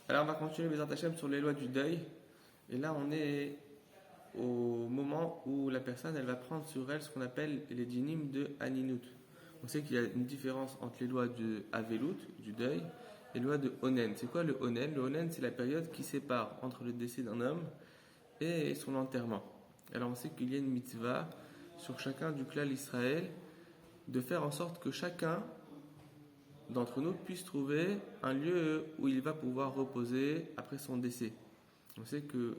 Alors on va continuer les Hachem sur les lois du deuil. Et là on est au moment où la personne elle va prendre sur elle ce qu'on appelle les dynimes de Aninut. On sait qu'il y a une différence entre les lois de Avelut, du deuil, et les lois de Onen. C'est quoi le Onen? Le Onen c'est la période qui sépare entre le décès d'un homme et son enterrement. Alors on sait qu'il y a une mitzvah sur chacun du clan Israël de faire en sorte que chacun d'entre nous puisse trouver un lieu où il va pouvoir reposer après son décès. On sait que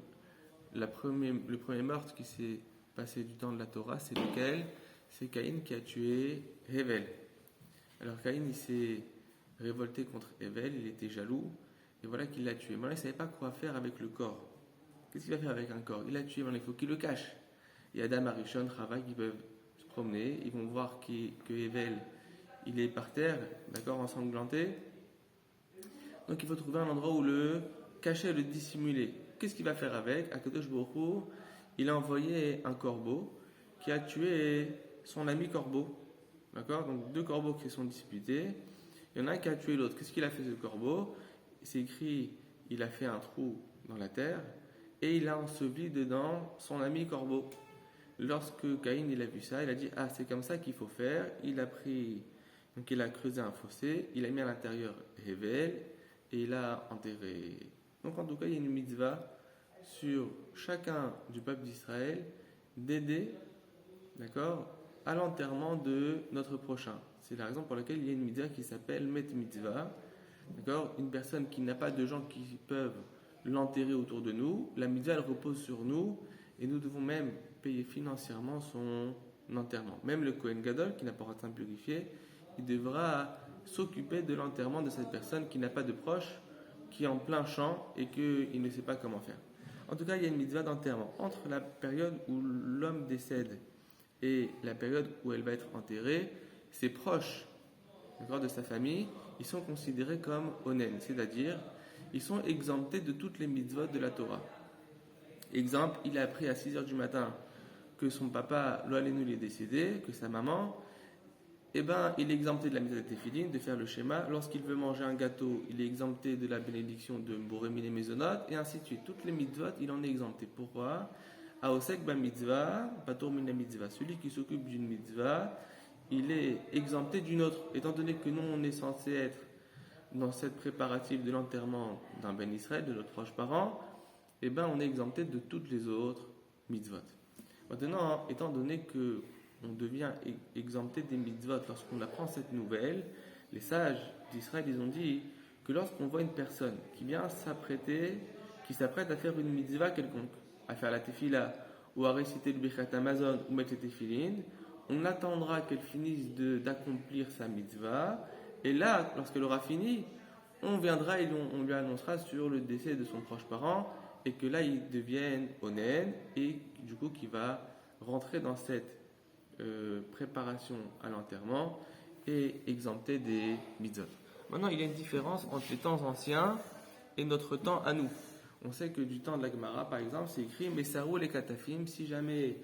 le premier meurtre qui s'est passé du temps de la Torah, c'est lequel? C'est Caïn qui a tué Hevel. Alors Caïn, il s'est révolté contre Hevel, il était jaloux, et voilà qu'il l'a tué. Maintenant, il ne savait pas quoi faire avec le corps. Qu'est-ce qu'il va faire avec un corps? Il l'a tué, maintenant il faut qu'il le cache. Et Adam, Arishon, Chava qui peuvent se promener, ils vont voir que Hevel, il est par terre, d'accord, ensanglanté. Donc il faut trouver un endroit où le cacher, le dissimuler. Qu'est-ce qu'il va faire avec? Akadosh Baruch Hu, il a envoyé un corbeau qui a tué son ami corbeau. D'accord? Donc deux corbeaux qui se sont disputés. Il y en a un qui a tué l'autre. Qu'est-ce qu'il a fait ce corbeau? C'est écrit, il a fait un trou dans la terre et il a enseveli dedans son ami corbeau. Lorsque Caïn il a vu ça, il a dit ah c'est comme ça qu'il faut faire. Il a pris, donc il a creusé un fossé, il a mis à l'intérieur Hevel et il a enterré. Donc en tout cas il y a une mitzvah sur chacun du peuple d'Israël d'aider, d'accord, à l'enterrement de notre prochain. C'est la raison pour laquelle il y a une mitzvah qui s'appelle Met Mitzvah, d'accord, une personne qui n'a pas de gens qui peuvent l'enterrer autour de nous. La mitzvah elle repose sur nous et nous devons même payer financièrement son enterrement. Même le Kohen Gadol qui n'a pas été purifié, il devra s'occuper de l'enterrement de cette personne qui n'a pas de proche, qui est en plein champ et qu'il ne sait pas comment faire. En tout cas, il y a une mitzvah d'enterrement. Entre la période où l'homme décède et la période où elle va être enterrée, ses proches, d'accord, de sa famille, ils sont considérés comme onen, c'est-à-dire ils sont exemptés de toutes les mitzvot de la Torah. Exemple, il a appris à 6h du matin que son papa, lo alenu, est décédé, que sa maman, il est exempté de la mitzvah de Tefillin, de faire le schéma. Lorsqu'il veut manger un gâteau, il est exempté de la bénédiction de Borémine et Mézonot, et ainsi de suite. Toutes les mitzvot, il en est exempté. Pourquoi? Aosek ba mitzvah, patur min mitzvah. Celui qui s'occupe d'une mitzvah, il est exempté d'une autre. Étant donné que nous, on est censé être dans cette préparative de l'enterrement d'un Ben Israël, de notre proche parent, on est exempté de toutes les autres mitzvot. Maintenant, étant donné que on devient exempté des mitzvot lorsqu'on apprend cette nouvelle, les sages d'Israël, ils ont dit que lorsqu'on voit une personne qui vient qui s'apprête à faire une mitzvah quelconque, à faire la tefila, ou à réciter le Birkat Hamazon, ou mettre les tefillin, on attendra qu'elle finisse d'accomplir sa mitzvah, et là, lorsqu'elle aura fini, on viendra et on lui annoncera sur le décès de son proche parent, et que là, il devienne onen, et du coup, qu'il va rentrer dans cette préparation à l'enterrement et exempté des mitzvot. Maintenant, il y a une différence entre les temps anciens et notre temps à nous. On sait que du temps de la Gemara, par exemple, c'est écrit Messarou les katafim, si jamais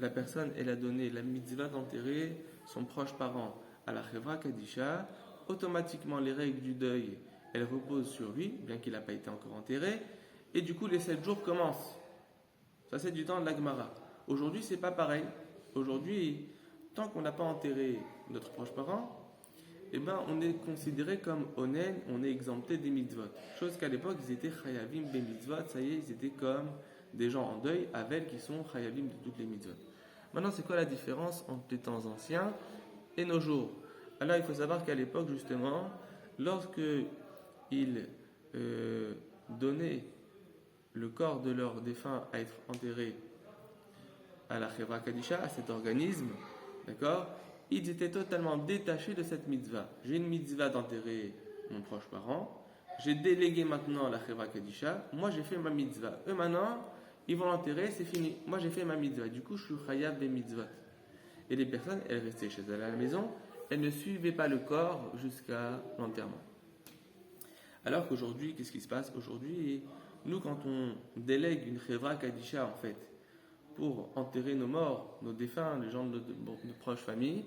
la personne elle a donné la mitzvah d'enterrer son proche parent à la Chevra Kadisha, automatiquement les règles du deuil elles reposent sur lui, bien qu'il n'a pas été encore enterré, et du coup les 7 jours commencent. Ça c'est du temps de la Gemara. Aujourd'hui c'est pas pareil. Aujourd'hui, tant qu'on n'a pas enterré notre proche parent, on est considéré comme onen, on est exempté des mitzvot. Chose qu'à l'époque, ils étaient chayavim be mitzvot, ça y est, ils étaient comme des gens en deuil, avec qui sont chayavim de toutes les mitzvot. Maintenant, c'est quoi la différence entre les temps anciens et nos jours? Alors, il faut savoir qu'à l'époque, justement, lorsque ils donnaient le corps de leur défunt à être enterré à la Chevra Kadisha, à cet organisme, d'accord, ils étaient totalement détachés de cette mitzvah. J'ai une mitzvah d'enterrer mon proche parent, j'ai délégué maintenant à la Chevra Kadisha, moi j'ai fait ma mitzvah. Eux maintenant, ils vont l'enterrer, c'est fini. Moi j'ai fait ma mitzvah, du coup je suis chayav des mitzvot. Et les personnes, elles restaient chez elles à la maison, elles ne suivaient pas le corps jusqu'à l'enterrement. Alors qu'aujourd'hui, qu'est-ce qui se passe? Aujourd'hui, nous quand on délègue une Chevra Kadisha en fait, pour enterrer nos morts, nos défunts, les gens de nos proches familles,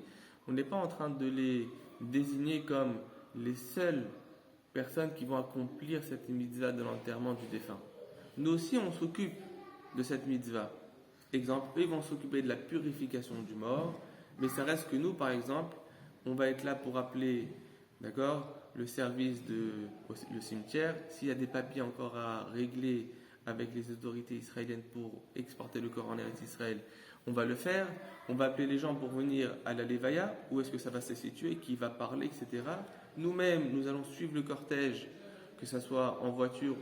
on n'est pas en train de les désigner comme les seuls personnes qui vont accomplir cette mitzvah de l'enterrement du défunt. Nous aussi, on s'occupe de cette mitzvah. Exemple, eux vont s'occuper de la purification du mort, mais ça reste que nous, par exemple, on va être là pour appeler, d'accord, le service le cimetière. S'il y a des papiers encore à régler avec les autorités israéliennes pour exporter le corps en Eretz Israël, on va le faire. On va appeler les gens pour venir à la Levaya, où est-ce que ça va se situer, qui va parler, etc. Nous-mêmes, nous allons suivre le cortège, que ce soit en voiture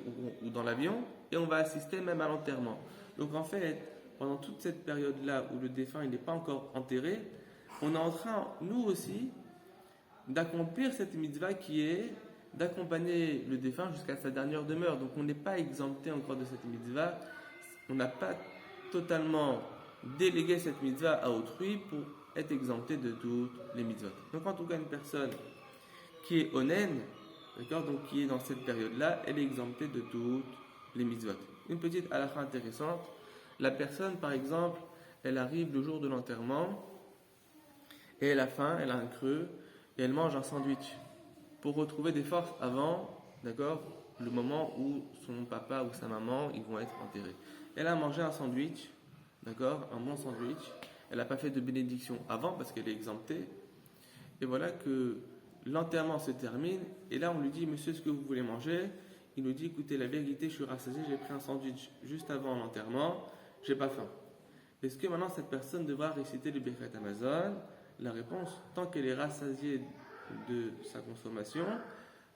ou dans l'avion, et on va assister même à l'enterrement. Donc en fait, pendant toute cette période-là où le défunt n'est pas encore enterré, on est en train, nous aussi, d'accomplir cette mitzvah qui est d'accompagner le défunt jusqu'à sa dernière demeure. Donc on n'est pas exempté encore de cette mitzvah. On n'a pas totalement délégué cette mitzvah à autrui pour être exempté de toutes les mitzvot. Donc en tout cas, une personne qui est onen, d'accord, donc qui est dans cette période-là, elle est exemptée de toutes les mitzvot. Une petite halakha intéressante, la personne par exemple, elle arrive le jour de l'enterrement et elle a faim, elle a un creux et elle mange un sandwich pour retrouver des forces avant, d'accord, le moment où son papa ou sa maman ils vont être enterrés. Elle a mangé un sandwich, d'accord, un bon sandwich. Elle n'a pas fait de bénédiction avant parce qu'elle est exemptée. Et voilà que l'enterrement se termine et là on lui dit monsieur, est-ce que vous voulez manger? Il nous dit écoutez, la vérité, je suis rassasié, j'ai pris un sandwich juste avant l'enterrement, j'ai pas faim. Est-ce que maintenant cette personne devra réciter le Birkat Hamazon? La réponse, tant qu'elle est rassasiée de sa consommation,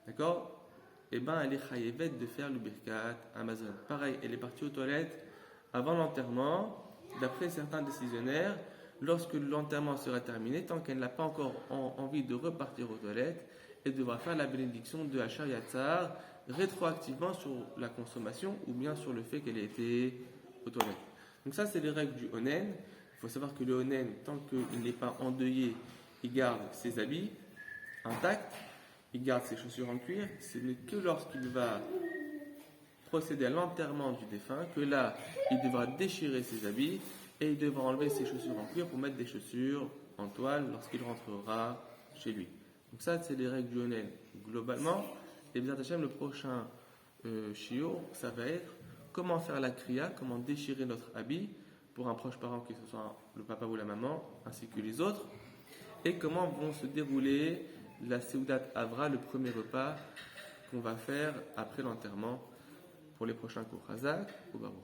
d'accord, eh ben elle est chayevet de faire le Birkat Hamazon. Pareil, elle est partie aux toilettes avant l'enterrement, d'après certains décisionnaires, lorsque l'enterrement sera terminé, tant qu'elle n'a pas encore envie de repartir aux toilettes, elle devra faire la bénédiction de Hachar Yatzar rétroactivement sur la consommation ou bien sur le fait qu'elle ait été aux toilettes. Donc ça, c'est les règles du onen. Il faut savoir que le onen, tant qu'il n'est pas endeuillé, il garde ses habits intacts, il garde ses chaussures en cuir. Ce n'est que lorsqu'il va procéder à l'enterrement du défunt que là, il devra déchirer ses habits et il devra enlever ses chaussures en cuir pour mettre des chaussures en toile lorsqu'il rentrera chez lui. Donc ça, c'est les règles du onen. Globalement, et bien le prochain shiur, ça va être comment faire la kriya, comment déchirer notre habit pour un proche parent, que ce soit le papa ou la maman, ainsi que les autres, et comment vont se dérouler la Seudat Avra, le premier repas qu'on va faire après l'enterrement pour les prochains cours. Hazak ou Baruch.